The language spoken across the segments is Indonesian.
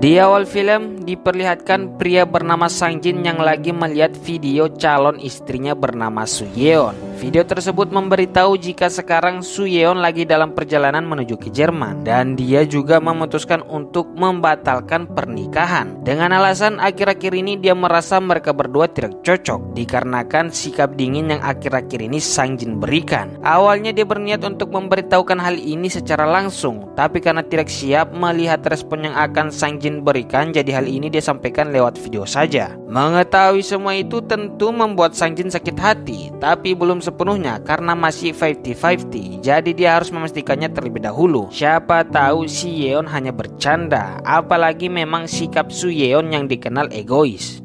Di awal film diperlihatkan pria bernama Sang Jin yang lagi melihat video calon istrinya bernama Su Yeon. Video tersebut memberitahu jika sekarang Su Yeon lagi dalam perjalanan menuju ke Jerman dan dia juga memutuskan untuk membatalkan pernikahan dengan alasan akhir-akhir ini dia merasa mereka berdua tidak cocok dikarenakan sikap dingin yang akhir-akhir ini Sang Jin berikan. Awalnya dia berniat untuk memberitahukan hal ini secara langsung, tapi karena tidak siap melihat respon yang akan Sang Jin berikan, jadi hal ini dia sampaikan lewat video saja. Mengetahui semua itu tentu membuat Sang Jin sakit hati, tapi belum sepenuhnya karena masih 50-50. Jadi dia harus memastikannya terlebih dahulu. Siapa tahu si Yeon hanya bercanda, apalagi memang sikap Su Yeon yang dikenal egois.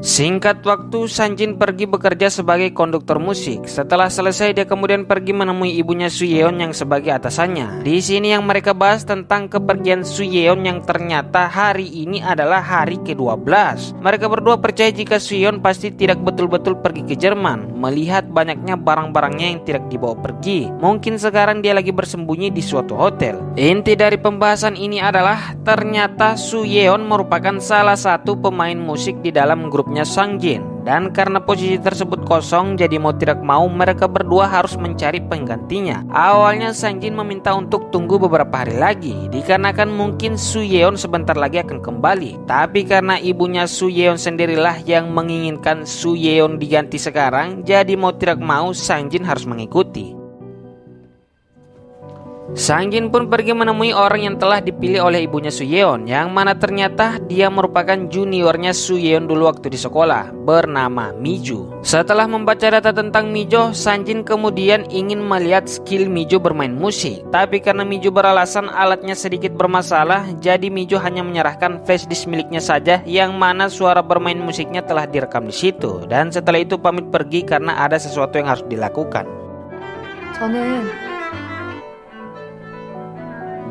Singkat waktu, Sang Jin pergi bekerja sebagai konduktor musik. Setelah selesai, dia kemudian pergi menemui ibunya Su Yeon yang sebagai atasannya. Di sini yang mereka bahas tentang kepergian Su Yeon yang ternyata hari ini adalah hari ke-12. Mereka berdua percaya jika Su Yeon pasti tidak betul-betul pergi ke Jerman, melihat banyaknya barang-barangnya yang tidak dibawa pergi. Mungkin sekarang dia lagi bersembunyi di suatu hotel. Inti dari pembahasan ini adalah ternyata Su Yeon merupakan salah satu pemain musik di dalam grup Sang Jin, dan karena posisi tersebut kosong, jadi mau tidak mau mereka berdua harus mencari penggantinya. Awalnya Sang Jin meminta untuk tunggu beberapa hari lagi dikarenakan mungkin Su Yeon sebentar lagi akan kembali, tapi karena ibunya Su Yeon sendirilah yang menginginkan Su Yeon diganti sekarang, jadi mau tidak mau Sang Jin harus mengikuti. Sang Jin pun pergi menemui orang yang telah dipilih oleh ibunya Su Yeon, yang mana ternyata dia merupakan juniornya Su Yeon dulu waktu di sekolah, bernama Mijo. Setelah membaca data tentang Mijo, Sang Jin kemudian ingin melihat skill Mijo bermain musik. Tapi karena Mijo beralasan alatnya sedikit bermasalah, jadi Mijo hanya menyerahkan flash disk miliknya saja, yang mana suara bermain musiknya telah direkam di situ. Dan setelah itu pamit pergi karena ada sesuatu yang harus dilakukan.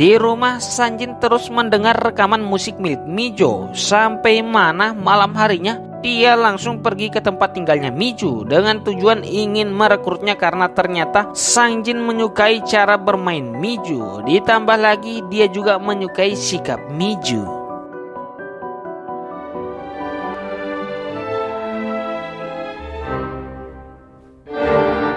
Di rumah, Sang Jin terus mendengar rekaman musik milik Mijo. Sampai mana malam harinya dia langsung pergi ke tempat tinggalnya Mijo dengan tujuan ingin merekrutnya karena ternyata Sang Jin menyukai cara bermain Mijo. Ditambah lagi dia juga menyukai sikap Mijo.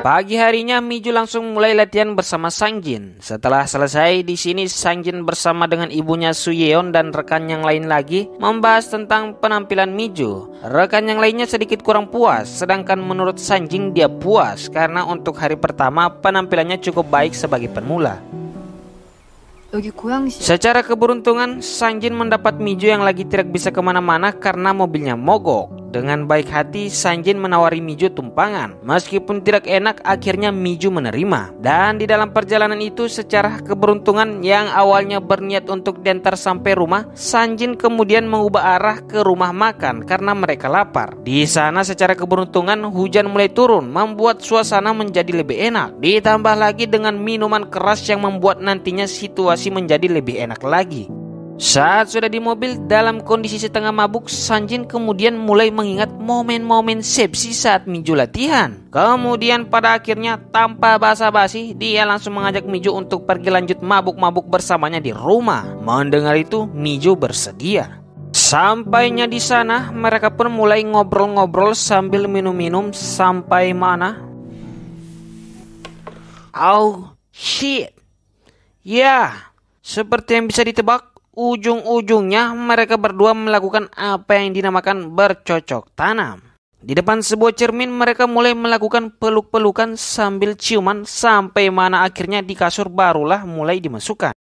Pagi harinya Mijo langsung mulai latihan bersama Sang Jin. Setelah selesai di sini, Sang Jin bersama dengan ibunya Su Yeon dan rekan yang lain lagi membahas tentang penampilan Mijo. Rekan yang lainnya sedikit kurang puas, sedangkan menurut Sang Jin dia puas karena untuk hari pertama penampilannya cukup baik sebagai pemula. Secara keberuntungan, Sang Jin mendapat Mijo yang lagi tidak bisa kemana-mana karena mobilnya mogok. Dengan baik hati, Sang Jin menawari Mijo tumpangan. Meskipun tidak enak, akhirnya Mijo menerima. Dan di dalam perjalanan itu, secara keberuntungan yang awalnya berniat untuk diantar sampai rumah, Sang Jin kemudian mengubah arah ke rumah makan karena mereka lapar. Di sana secara keberuntungan hujan mulai turun, membuat suasana menjadi lebih enak. Ditambah lagi dengan minuman keras yang membuat nantinya situasi menjadi lebih enak lagi. Saat sudah di mobil dalam kondisi setengah mabuk, Sang Jin kemudian mulai mengingat momen-momen sepsi saat Mijo latihan. Kemudian pada akhirnya tanpa basa-basi dia langsung mengajak Mijo untuk pergi lanjut mabuk-mabuk bersamanya di rumah. Mendengar itu Mijo bersedia. Sampainya di sana mereka pun mulai ngobrol-ngobrol sambil minum-minum sampai mana? Oh shit. Ya, seperti yang bisa ditebak, ujung-ujungnya mereka berdua melakukan apa yang dinamakan bercocok tanam. Di depan sebuah cermin mereka mulai melakukan peluk-pelukan sambil ciuman sampai mana akhirnya di kasur barulah mulai dimasukkan.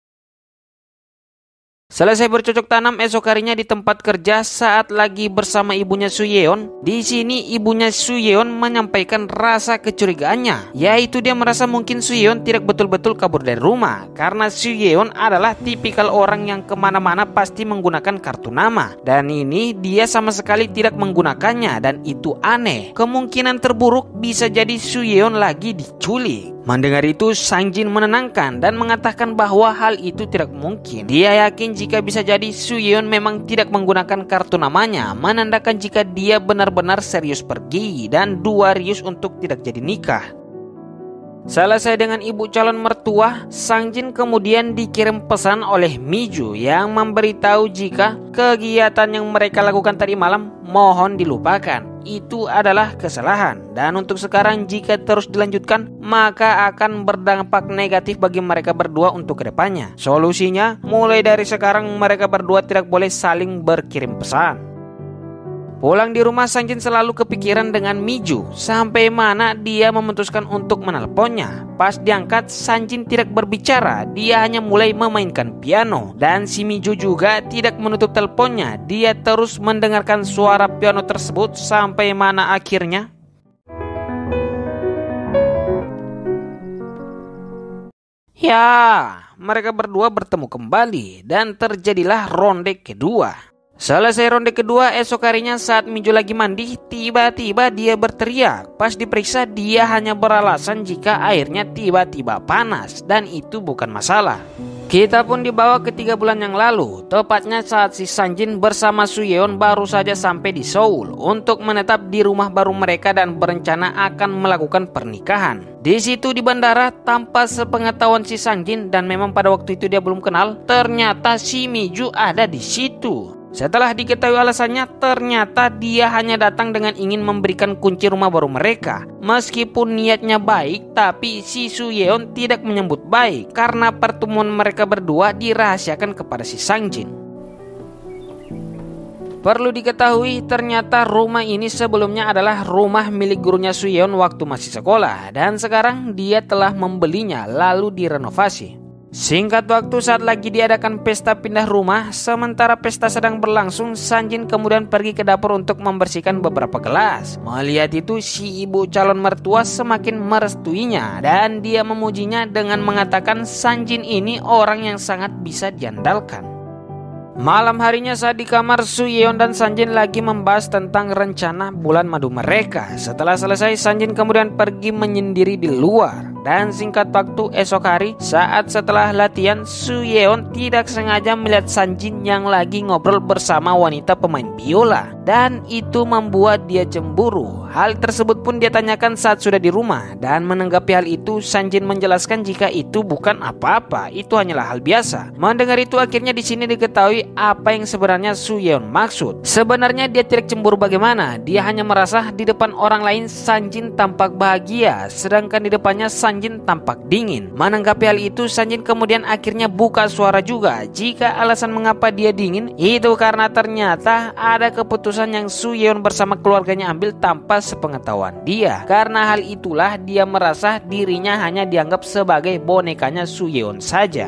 Selesai bercocok tanam esok harinya di tempat kerja saat lagi bersama ibunya Su Yeon. Di sini ibunya Su Yeon menyampaikan rasa kecurigaannya, yaitu dia merasa mungkin Su Yeon tidak betul-betul kabur dari rumah karena Su Yeon adalah tipikal orang yang kemana-mana pasti menggunakan kartu nama, dan ini dia sama sekali tidak menggunakannya dan itu aneh. Kemungkinan terburuk bisa jadi Su Yeon lagi diculik. Mendengar itu, Sang Jin menenangkan dan mengatakan bahwa hal itu tidak mungkin. Dia yakin jika bisa jadi Su Yeon memang tidak menggunakan kartu namanya, menandakan jika dia benar-benar serius pergi dan 2 rius untuk tidak jadi nikah. Selesai dengan ibu calon mertua, Sang Jin kemudian dikirim pesan oleh Miju yang memberitahu jika kegiatan yang mereka lakukan tadi malam mohon dilupakan. Itu adalah kesalahan, dan untuk sekarang jika terus dilanjutkan maka akan berdampak negatif bagi mereka berdua untuk kedepannya. Solusinya, mulai dari sekarang mereka berdua tidak boleh saling berkirim pesan. Pulang di rumah, Sang Jin selalu kepikiran dengan Miju sampai mana dia memutuskan untuk menelponnya. Pas diangkat, Sang Jin tidak berbicara, dia hanya mulai memainkan piano. Dan si Miju juga tidak menutup teleponnya, dia terus mendengarkan suara piano tersebut sampai mana akhirnya mereka berdua bertemu kembali dan terjadilah ronde kedua. Selesai ronde kedua, esok harinya saat Miju lagi mandi, tiba-tiba dia berteriak. Pas diperiksa, dia hanya beralasan jika airnya tiba-tiba panas, dan itu bukan masalah. Kita pun dibawa ke 3 bulan yang lalu, tepatnya saat si Sang Jin bersama Soo Yeon baru saja sampai di Seoul untuk menetap di rumah baru mereka dan berencana akan melakukan pernikahan. Di situ di bandara, tanpa sepengetahuan si Sang Jin, dan memang pada waktu itu dia belum kenal, ternyata si Miju ada di situ. Setelah diketahui alasannya, ternyata dia hanya datang dengan ingin memberikan kunci rumah baru mereka. Meskipun niatnya baik, tapi si Soo Yeon tidak menyambut baik karena pertemuan mereka berdua dirahasiakan kepada si Sang Jin. Perlu diketahui, ternyata rumah ini sebelumnya adalah rumah milik gurunya Soo Yeon waktu masih sekolah, dan sekarang dia telah membelinya lalu direnovasi. Singkat waktu saat lagi diadakan pesta pindah rumah, sementara pesta sedang berlangsung, Sang Jin kemudian pergi ke dapur untuk membersihkan beberapa gelas. Melihat itu, si ibu calon mertua semakin merestuinya dan dia memujinya dengan mengatakan Sang Jin ini orang yang sangat bisa diandalkan. Malam harinya saat di kamar, Soo Yeon dan Sang Jin lagi membahas tentang rencana bulan madu mereka. Setelah selesai, Sang Jin kemudian pergi menyendiri di luar. Dan singkat waktu esok hari, saat setelah latihan, Soo Yeon tidak sengaja melihat Sang Jin yang lagi ngobrol bersama wanita pemain biola. Dan itu membuat dia cemburu. Hal tersebut pun dia tanyakan saat sudah di rumah. Dan menanggapi hal itu, Sang Jin menjelaskan jika itu bukan apa-apa, itu hanyalah hal biasa. Mendengar itu akhirnya di sini diketahui apa yang sebenarnya Soo Yeon maksud. Sebenarnya dia tidak cemburu bagaimana, dia hanya merasa di depan orang lain Sang Jin tampak bahagia, sedangkan di depannya Sang Jin tampak dingin. Menanggapi hal itu, Sang Jin kemudian akhirnya buka suara juga jika alasan mengapa dia dingin itu karena ternyata ada keputusan yang Soo Yeon bersama keluarganya ambil tanpa sepengetahuan dia. Karena hal itulah dia merasa dirinya hanya dianggap sebagai bonekanya Soo Yeon saja.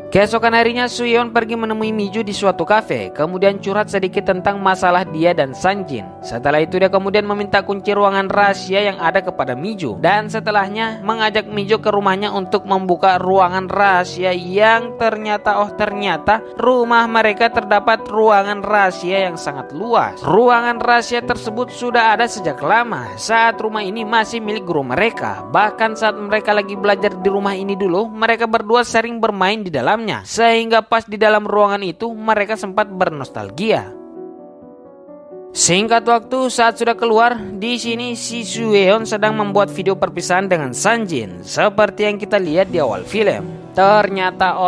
Keesokan harinya, Soo Yeon pergi menemui Miju di suatu kafe, kemudian curhat sedikit tentang masalah dia dan Sang Jin. Setelah itu dia kemudian meminta kunci ruangan rahasia yang ada kepada Miju, dan setelahnya mengajak Miju ke rumahnya untuk membuka ruangan rahasia yang ternyata rumah mereka terdapat ruangan rahasia yang sangat luas. Ruangan rahasia tersebut sudah ada sejak lama saat rumah ini masih milik guru mereka. Bahkan saat mereka lagi belajar di rumah ini dulu, mereka berdua sering bermain di dalam, sehingga pas di dalam ruangan itu mereka sempat bernostalgia. Singkat waktu saat sudah keluar, di sini si Soo Yeon sedang membuat video perpisahan dengan Sang Jin seperti yang kita lihat di awal film. Ternyata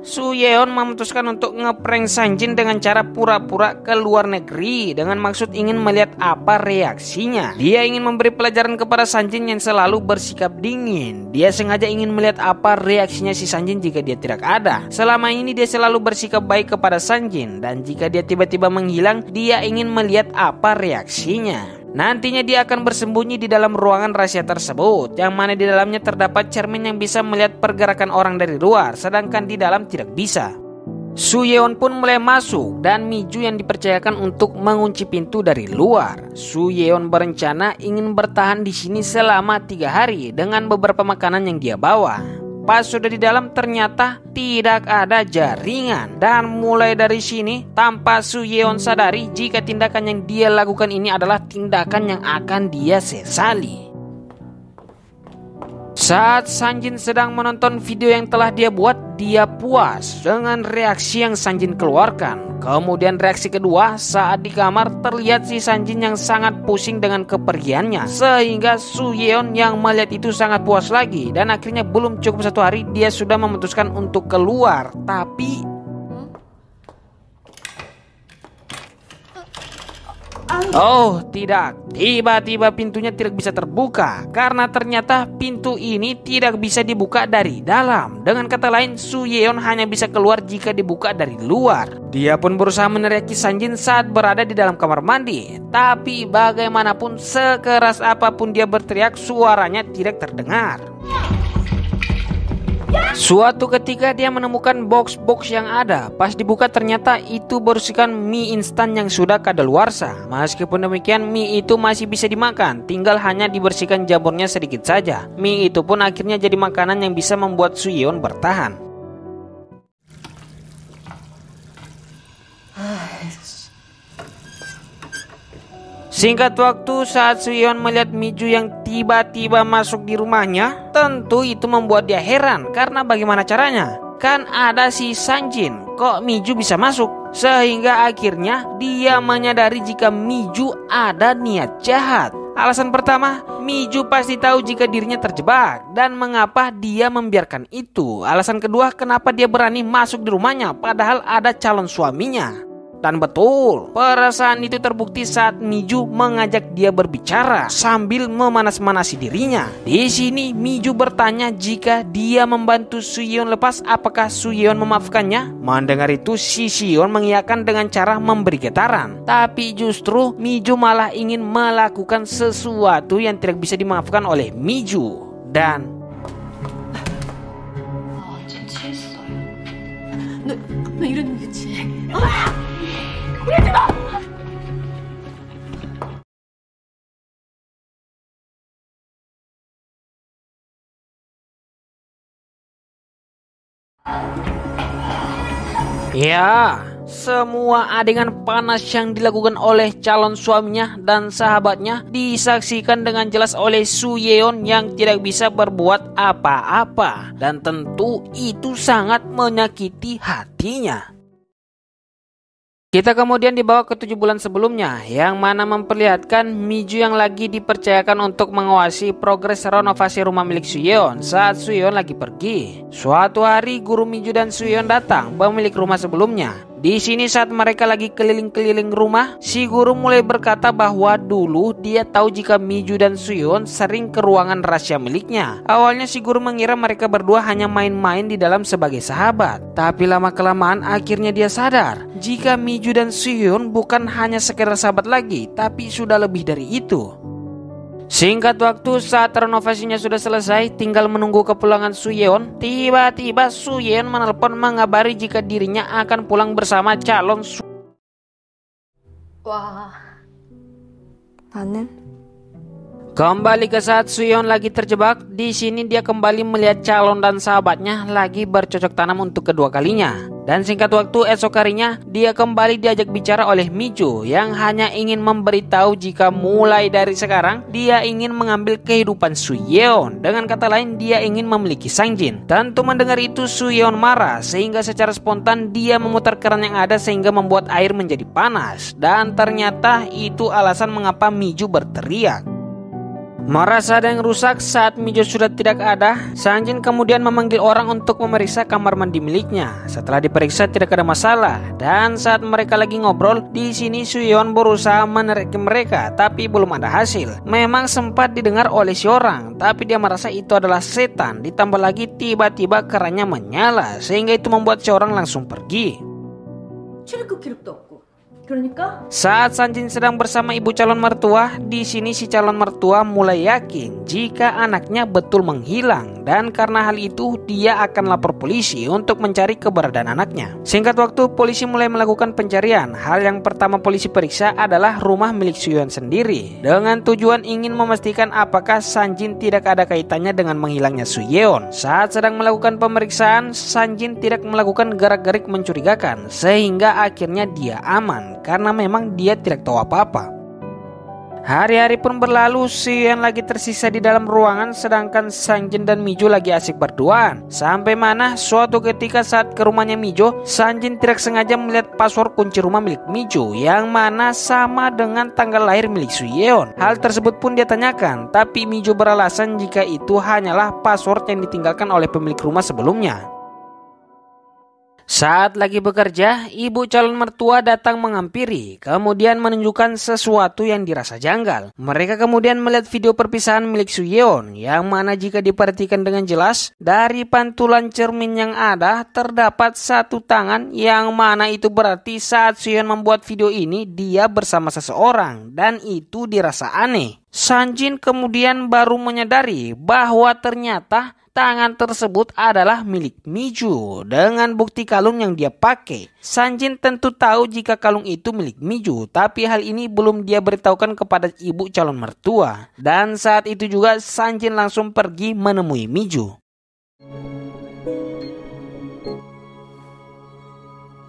Soo Yeon memutuskan untuk ngeprank Sang Jin dengan cara pura-pura ke luar negeri dengan maksud ingin melihat apa reaksinya. Dia ingin memberi pelajaran kepada Sang Jin yang selalu bersikap dingin. Dia sengaja ingin melihat apa reaksinya si Sang Jin jika dia tidak ada. Selama ini dia selalu bersikap baik kepada Sang Jin, dan jika dia tiba-tiba menghilang, dia ingin melihat apa reaksinya. Nantinya dia akan bersembunyi di dalam ruangan rahasia tersebut, yang mana di dalamnya terdapat cermin yang bisa melihat pergerakan orang dari luar, sedangkan di dalam tidak bisa. Soo Yeon pun mulai masuk dan Miju yang dipercayakan untuk mengunci pintu dari luar. Soo Yeon berencana ingin bertahan di sini selama 3 hari dengan beberapa makanan yang dia bawa. Pas sudah di dalam ternyata tidak ada jaringan. Dan mulai dari sini tanpa Soo Yeon sadari jika tindakan yang dia lakukan ini adalah tindakan yang akan dia sesali. Saat Sang Jin sedang menonton video yang telah dia buat, dia puas dengan reaksi yang Sanjin keluarkan. Kemudian reaksi kedua saat di kamar terlihat si Sanjin yang sangat pusing dengan kepergiannya, sehingga Soo Yeon yang melihat itu sangat puas lagi. Dan akhirnya belum cukup 1 hari dia sudah memutuskan untuk keluar. Tapi oh tidak, tiba-tiba pintunya tidak bisa terbuka karena ternyata pintu ini tidak bisa dibuka dari dalam. Dengan kata lain, Soo Yeon hanya bisa keluar jika dibuka dari luar. Dia pun berusaha meneriaki Sanjin saat berada di dalam kamar mandi, tapi bagaimanapun sekeras apapun dia berteriak, suaranya tidak terdengar. Suatu ketika dia menemukan box-box yang ada. Pas dibuka ternyata itu berisikan mie instan yang sudah kadaluarsa. Meskipun demikian mie itu masih bisa dimakan, tinggal hanya dibersihkan jamurnya sedikit saja. Mie itu pun akhirnya jadi makanan yang bisa membuat Soo Yeon bertahan. Singkat waktu saat Soo Yeon melihat Miju yang tiba-tiba masuk di rumahnya, tentu itu membuat dia heran karena bagaimana caranya? Kan ada si Sanjin, kok Miju bisa masuk? Sehingga akhirnya dia menyadari jika Miju ada niat jahat. Alasan pertama, Miju pasti tahu jika dirinya terjebak dan mengapa dia membiarkan itu. Alasan kedua, kenapa dia berani masuk di rumahnya padahal ada calon suaminya. Dan betul, perasaan itu terbukti saat Miju mengajak dia berbicara sambil memanas-manasi dirinya. Di sini Miju bertanya jika dia membantu Soo Yeon lepas, apakah Soo Yeon memaafkannya? Mendengar itu, si Yeon mengiyakan dengan cara memberi getaran. Tapi justru Miju malah ingin melakukan sesuatu yang tidak bisa dimaafkan oleh Miju. Dan 너 이러는 거지. ya, semua adegan panas yang dilakukan oleh calon suaminya dan sahabatnya disaksikan dengan jelas oleh Soo Yeon yang tidak bisa berbuat apa-apa. Dan tentu itu sangat menyakiti hatinya. Kita kemudian dibawa ke 7 bulan sebelumnya, yang mana memperlihatkan Miju yang lagi dipercayakan untuk mengawasi progres renovasi rumah milik Soo Yeon saat Soo Yeon lagi pergi. Suatu hari guru Miju dan Soo Yeon datang, pemilik rumah sebelumnya. Di sini saat mereka lagi keliling-keliling rumah, si guru mulai berkata bahwa dulu dia tahu jika Miju dan Soo Yeon sering ke ruangan rahasia miliknya. Awalnya si guru mengira mereka berdua hanya main-main di dalam sebagai sahabat. Tapi lama-kelamaan akhirnya dia sadar jika Miju dan Soo Yeon bukan hanya sekedar sahabat lagi, tapi sudah lebih dari itu. Singkat waktu saat renovasinya sudah selesai, tinggal menunggu kepulangan Soo Yeon. Tiba-tiba Soo Yeon menelpon mengabari jika dirinya akan pulang bersama calon 와, 나는 Kembali ke saat Soo Yeon lagi terjebak. Di sini dia kembali melihat calon dan sahabatnya lagi bercocok tanam untuk kedua kalinya. Dan singkat waktu esok harinya dia kembali diajak bicara oleh Miju yang hanya ingin memberitahu jika mulai dari sekarang dia ingin mengambil kehidupan Soo Yeon. Dengan kata lain, dia ingin memiliki Sangjin. Tentu mendengar itu Soo Yeon marah sehingga secara spontan dia memutar keran yang ada sehingga membuat air menjadi panas. Dan ternyata itu alasan mengapa Miju berteriak. Merasa ada yang rusak saat Miju sudah tidak ada, Sanjin kemudian memanggil orang untuk memeriksa kamar mandi miliknya. Setelah diperiksa tidak ada masalah, dan saat mereka lagi ngobrol, di sini Soo Yeon berusaha menerima mereka, tapi belum ada hasil. Memang sempat didengar oleh si orang, tapi dia merasa itu adalah setan. Ditambah lagi tiba-tiba kerannya menyala, sehingga itu membuat si orang langsung pergi. 출입국 기록도 없고. 그러니까 Saat Sanjin sedang bersama ibu calon mertua, di sini si calon mertua mulai yakin jika anaknya betul menghilang, dan karena hal itu dia akan lapor polisi untuk mencari keberadaan anaknya. Singkat waktu polisi mulai melakukan pencarian. Hal yang pertama polisi periksa adalah rumah milik Soo Yeon sendiri dengan tujuan ingin memastikan apakah Sanjin tidak ada kaitannya dengan menghilangnya Soo Yeon. Saat sedang melakukan pemeriksaan, Sanjin tidak melakukan gerak-gerik mencurigakan sehingga akhirnya dia aman karena memang dia tidak tahu apa-apa. Hari-hari pun berlalu, Soo-yeon lagi tersisa di dalam ruangan sedangkan Sang-jin dan Mi-ju lagi asik berduaan. Sampai mana suatu ketika saat ke rumahnya Mi-ju, Sang-jin tidak sengaja melihat password kunci rumah milik Mi-ju yang mana sama dengan tanggal lahir milik Soo-yeon. Hal tersebut pun dia tanyakan, tapi Mi-ju beralasan jika itu hanyalah password yang ditinggalkan oleh pemilik rumah sebelumnya. Saat lagi bekerja, ibu calon mertua datang menghampiri, kemudian menunjukkan sesuatu yang dirasa janggal. Mereka kemudian melihat video perpisahan milik Soo-yeon, yang mana jika diperhatikan dengan jelas, dari pantulan cermin yang ada, terdapat satu tangan, yang mana itu berarti saat Soo-yeon membuat video ini, dia bersama seseorang, dan itu dirasa aneh. Sang-jin kemudian baru menyadari bahwa ternyata tangan tersebut adalah milik Mi-ju dengan bukti kalung yang dia pakai. Sang-jin tentu tahu jika kalung itu milik Mi-ju, tapi hal ini belum dia beritahukan kepada ibu calon mertua. Dan saat itu juga Sang-jin langsung pergi menemui Mi-ju.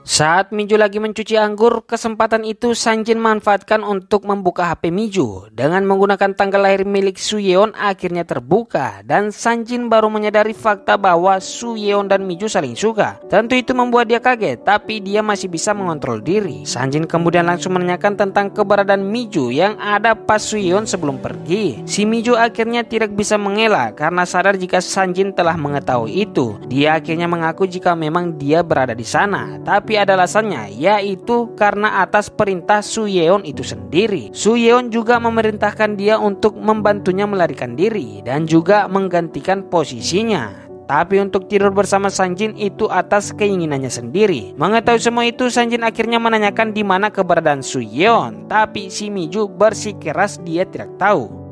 Saat Mi-ju lagi mencuci anggur, kesempatan itu Sang-jin manfaatkan untuk membuka HP Mi-ju. Dengan menggunakan tanggal lahir milik Soo-yeon akhirnya terbuka, dan Sang-jin baru menyadari fakta bahwa Soo-yeon dan Mi-ju saling suka. Tentu itu membuat dia kaget, tapi dia masih bisa mengontrol diri. Sang-jin kemudian langsung menanyakan tentang keberadaan Mi-ju yang ada pas Soo-yeon sebelum pergi. Si Mi-ju akhirnya tidak bisa mengelak karena sadar jika Sang-jin telah mengetahui itu. Dia akhirnya mengaku jika memang dia berada di sana, tapi ada alasannya, yaitu karena atas perintah Soo-yeon itu sendiri. Soo-yeon juga memerintahkan dia untuk membantunya melarikan diri dan juga menggantikan posisinya. Tapi untuk tidur bersama Sang-jin itu atas keinginannya sendiri. Mengetahui semua itu, Sang-jin akhirnya menanyakan di mana keberadaan Soo-yeon, tapi si Mi-ju bersikeras dia tidak tahu.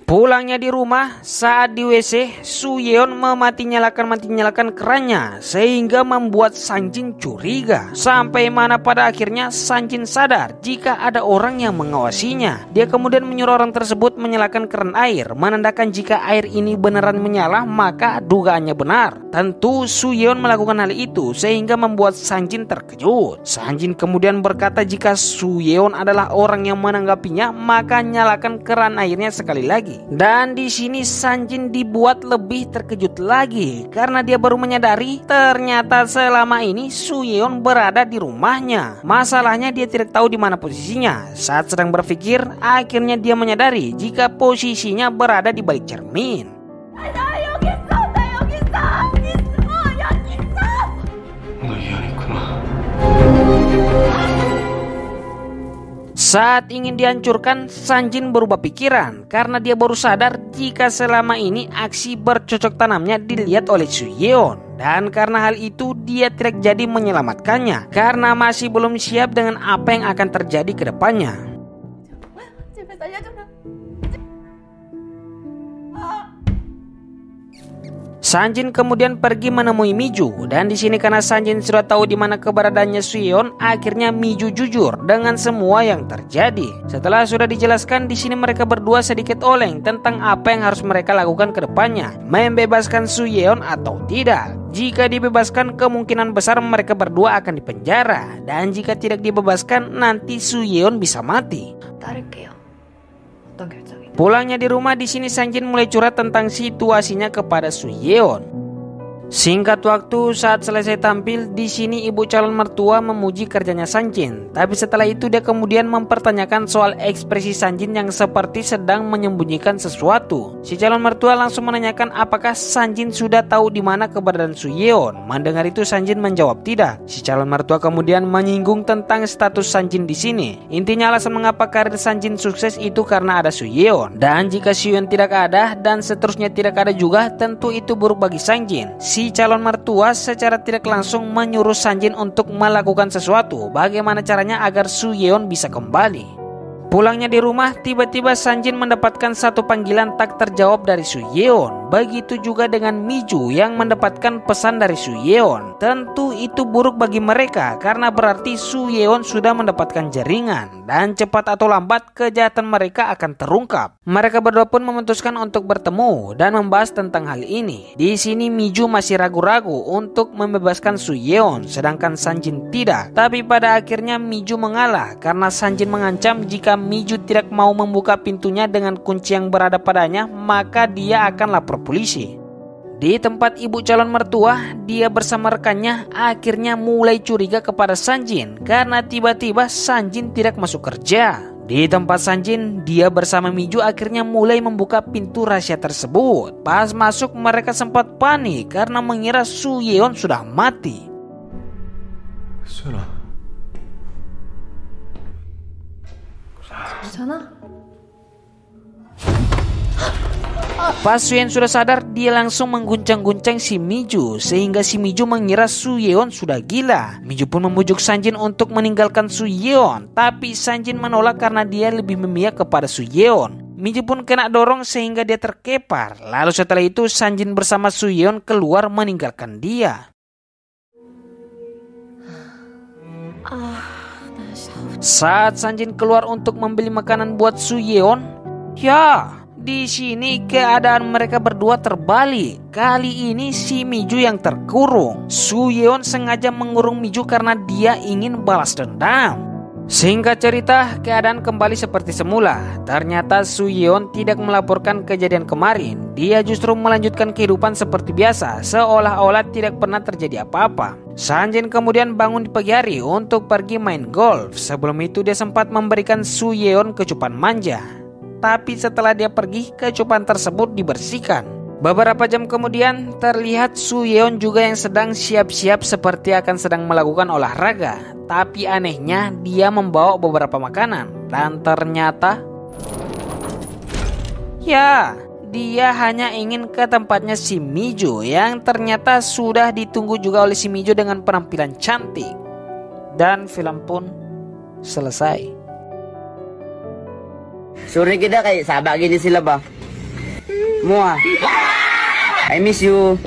Pulangnya di rumah, saat di WC, Soo-yeon mati nyalakan kerannya sehingga membuat Sang-jin curiga. Sampai mana pada akhirnya Sang-jin sadar jika ada orang yang mengawasinya. Dia kemudian menyuruh orang tersebut menyalakan keran air, menandakan jika air ini beneran menyala, maka dugaannya benar. Tentu Soo-yeon melakukan hal itu sehingga membuat Sang-jin terkejut. Sang-jin kemudian berkata jika Soo-yeon adalah orang yang menanggapinya, maka nyalakan keran airnya sekali lagi. Dan di sini Sang-jin dibuat lebih terkejut lagi karena dia baru menyadari ternyata selama ini Soo-yeon berada di rumahnya. Masalahnya dia tidak tahu di mana posisinya. Saat sedang berpikir, akhirnya dia menyadari jika posisinya berada di balik cermin. Saat ingin dihancurkan, Sang-jin berubah pikiran karena dia baru sadar jika selama ini aksi bercocok tanamnya dilihat oleh Soo-yeon. Dan karena hal itu dia tidak jadi menyelamatkannya karena masih belum siap dengan apa yang akan terjadi ke depannya. Sang-jin kemudian pergi menemui Mi-ju, dan di sini karena Sang-jin sudah tahu di mana keberadaannya Soo-yeon, akhirnya Mi-ju jujur dengan semua yang terjadi. Setelah sudah dijelaskan, di sini mereka berdua sedikit oleng tentang apa yang harus mereka lakukan ke depannya, membebaskan Soo-yeon atau tidak. Jika dibebaskan, kemungkinan besar mereka berdua akan dipenjara, dan jika tidak dibebaskan, nanti Soo-yeon bisa mati. Pulangnya di rumah, di sini Sang-jin mulai curhat tentang situasinya kepada Soo-yeon. Singkat waktu, saat selesai tampil, di sini ibu calon mertua memuji kerjanya Sang-jin. Tapi setelah itu dia kemudian mempertanyakan soal ekspresi Sang-jin yang seperti sedang menyembunyikan sesuatu. Si calon mertua langsung menanyakan apakah Sang-jin sudah tahu di mana keberadaan Soo-yeon. Mendengar itu Sang-jin menjawab tidak. Si calon mertua kemudian menyinggung tentang status Sang-jin di sini. Intinya alasan mengapa karir Sang-jin sukses itu karena ada Soo-yeon. Dan jika Soo-yeon tidak ada dan seterusnya tidak ada juga, tentu itu buruk bagi Sang-jin. Si calon mertua secara tidak langsung menyuruh Sang-jin untuk melakukan sesuatu. Bagaimana caranya agar Soo-yeon bisa kembali. Sepulangnya di rumah, tiba-tiba Sanjin mendapatkan satu panggilan tak terjawab dari Su Yeon. Begitu juga dengan Miju yang mendapatkan pesan dari Su Yeon. Tentu itu buruk bagi mereka karena berarti Su Yeon sudah mendapatkan jaringan dan cepat atau lambat kejahatan mereka akan terungkap. Mereka berdua pun memutuskan untuk bertemu dan membahas tentang hal ini. Di sini Miju masih ragu-ragu untuk membebaskan Su Yeon, sedangkan Sanjin tidak. Tapi pada akhirnya Miju mengalah karena Sanjin mengancam jika Miju tidak mau membuka pintunya dengan kunci yang berada padanya, maka dia akan lapor polisi. Di tempat ibu calon mertua, dia bersama rekannya akhirnya mulai curiga kepada Sanjin karena tiba-tiba Sanjin tidak masuk kerja. Di tempat Sanjin, dia bersama Miju akhirnya mulai membuka pintu rahasia tersebut. Pas masuk mereka sempat panik karena mengira Su Yeon sudah mati. Sana. Pas Su Yeon sudah sadar, dia langsung mengguncang-guncang si Miju sehingga si Miju mengira Su Yeon sudah gila. Miju pun membujuk Sanjin untuk meninggalkan Su Yeon, tapi Sanjin menolak karena dia lebih memihak kepada Su Yeon. Miju pun kena dorong sehingga dia terkepar. Lalu setelah itu Sanjin bersama Su Yeon keluar meninggalkan dia. Saat Sanjin keluar untuk membeli makanan buat Su Yeon, ya, di sini keadaan mereka berdua terbalik. Kali ini si Miju yang terkurung. Su Yeon sengaja mengurung Miju karena dia ingin balas dendam. Singkat cerita, keadaan kembali seperti semula. Ternyata Su Yeon tidak melaporkan kejadian kemarin. Dia justru melanjutkan kehidupan seperti biasa, seolah-olah tidak pernah terjadi apa-apa. Sanjin kemudian bangun di pagi hari untuk pergi main golf. Sebelum itu dia sempat memberikan Su Yeon kecupan manja. Tapi setelah dia pergi, kecupan tersebut dibersihkan. Beberapa jam kemudian, terlihat Su Yeon juga yang sedang siap-siap seperti akan sedang melakukan olahraga. Tapi anehnya, dia membawa beberapa makanan. Dan ternyata, ya, dia hanya ingin ke tempatnya si Miju yang ternyata sudah ditunggu juga oleh si Miju dengan penampilan cantik. Dan film pun selesai. Sore kita kayak sahabat gini sila ba? Mua. I miss you.